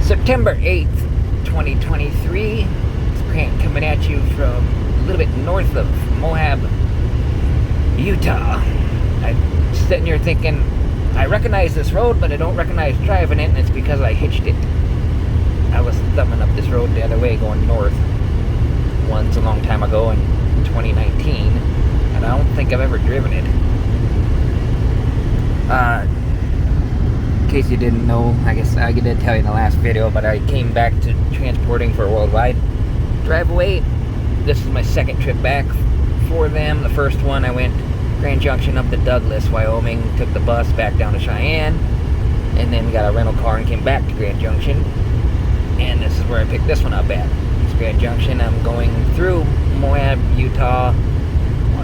September 8th, 2023. It's Grant coming at you from a little bit north of Moab, Utah. I'm sitting here thinking, I recognize this road, but I don't recognize driving it, and it's because I hitched it. I was thumbing up this road the other way going north once a long time ago in 2019, and I don't think I've ever driven it. In case you didn't know, I guess I did tell you in the last video, but I came back to transporting for a worldwide drive away. This is my second trip back for them. The first one I went Grand Junction up to Douglas, Wyoming, took the bus back down to Cheyenne, and then got a rental car and came back to Grand Junction. And this is where I picked this one up at. It's Grand Junction. I'm going through Moab, Utah,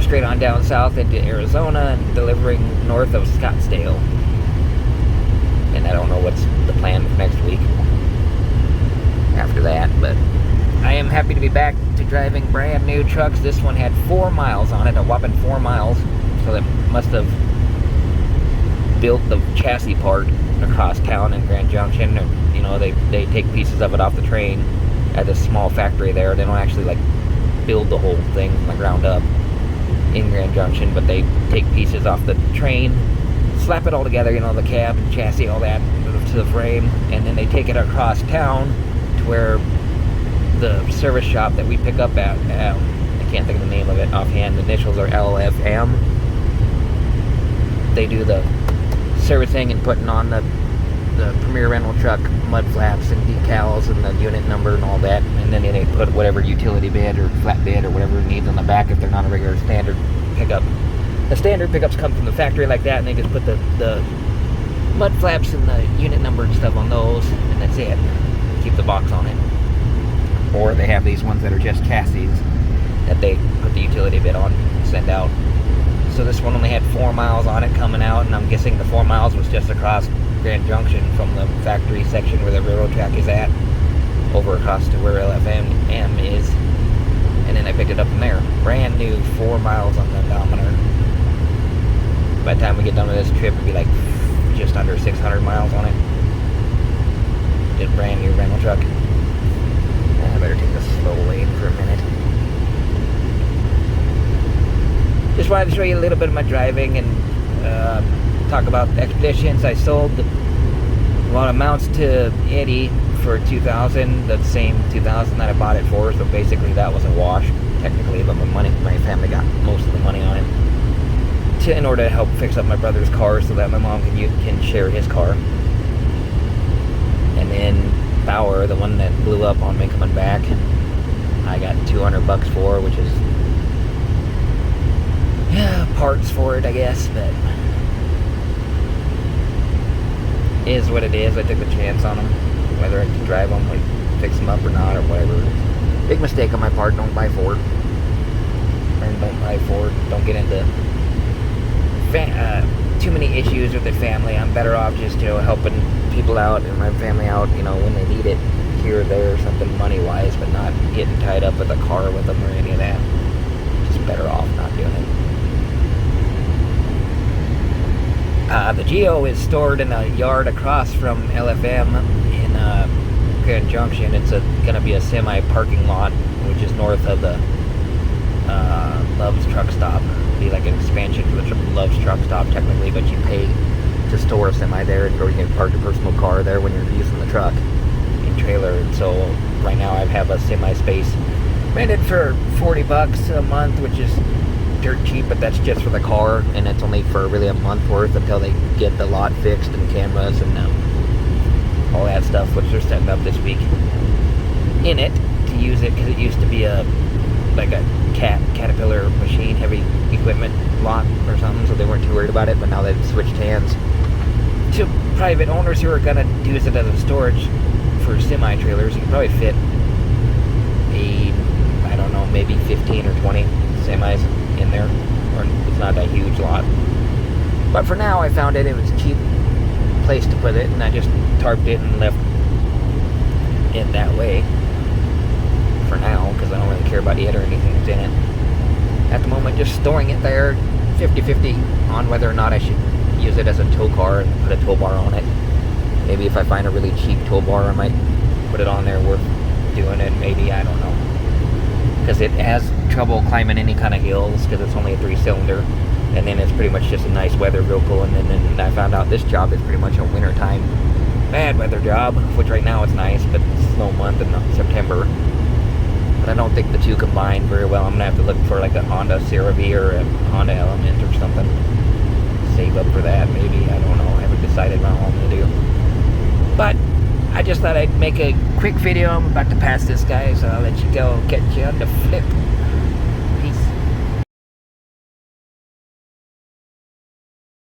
straight on down south into Arizona, and delivering north of Scottsdale. And I don't know what's the plan for next week after that, but I am happy to be back to driving brand new trucks. This one had 4 miles on it, a whopping 4 miles, so that must have built the chassis part across town in Grand Junction. Or, you know, they take pieces of it off the train at this small factory there. They don't actually like build the whole thing from the ground up in Grand Junction, but they take pieces off the train, slap it all together, you know, the cab, chassis, all that, to the frame, and then they take it across town to where the service shop that we pick up at, I can't think of the name of it offhand, the initials are LFM. They do the servicing and putting on the Premier rental truck mud flaps and decals and the unit number and all that, and then they put whatever utility bed or flat bed or whatever it needs on the back if they're not a regular standard pickup. The standard pickups come from the factory like that, and they just put the mud flaps and the unit number and stuff on those, and that's it. Keep the box on it. Or they have these ones that are just chassis that they put the utility bit on and send out. So this one only had 4 miles on it coming out, and I'm guessing the 4 miles was just across Grand Junction from the factory section where the railroad track is at, over across to where LFM is, and then I picked it up from there. Brand new 4 miles on the odometer. By the time we get done with this trip, it'll be like just under 600 miles on it. Did a brand new rental truck. I better take this slow lane for a minute. Just wanted to show you a little bit of my driving and talk about expeditions. I sold what amounts to Eddie for $2,000, the same $2,000 that I bought it for. So basically, that was a wash technically, but my family got most of the money on it in order to help fix up my brother's car so that my mom can share his car. And then Bauer, the one that blew up on me coming back, I got $200 for, which is parts for it, I guess, but is what it is. I took a chance on them, whether I can drive them, like fix them up or not, or whatever. Big mistake on my part. Don't buy Ford, and don't buy Ford. Don't get into too many issues with the family. I'm better off just, you know, helping people out and my family out, you know, when they need it here or there or something money-wise, but not getting tied up with a car with them or any of that. Just better off not doing it. The Geo is stored in a yard across from LFM in Grand Junction. It's going to be a semi-parking lot, which is north of the Love's truck stop. It'll be like an expansion to the Love's truck stop technically, but you pay to store a semi there, or you can park your personal car there when you're using the truck and trailer. And so right now I have a semi space rented for $40 a month, which is dirt cheap, but that's just for the car, and it's only for really a month worth until they get the lot fixed and cameras and all that stuff, which they're setting up this week in it to use it, because it used to be a Caterpillar machine heavy equipment lot or something, so they weren't too worried about it. But now they've switched hands to private owners who are going to use it as a storage for semi trailers. You can probably fit I don't know, maybe 15 or 20 semis in there, or it's not a huge lot. But for now, I found it was a cheap place to put it, and I just tarped it and left it that way for now, because I don't really care about it or anything that's in it. At the moment, just storing it there, 50-50 on whether or not I should use it as a tow car and put a tow bar on it. Maybe if I find a really cheap toolbar, I might put it on there worth doing it. Maybe, I don't know. Because it has trouble climbing any kind of hills because it's only a 3-cylinder. And then it's pretty much just a nice weather vehicle. And then I found out this job is pretty much a wintertime bad weather job, which right now it's nice, but it's a slow month in September. But I don't think the two combine very well. I'm going to have to look for like a Honda CR-V or a Honda Element or something. Save up for that, maybe. I don't know. I haven't decided what I'm going to do. But I just thought I'd make a quick video. I'm about to pass this guy, so I'll let you go. Catch you on the flip.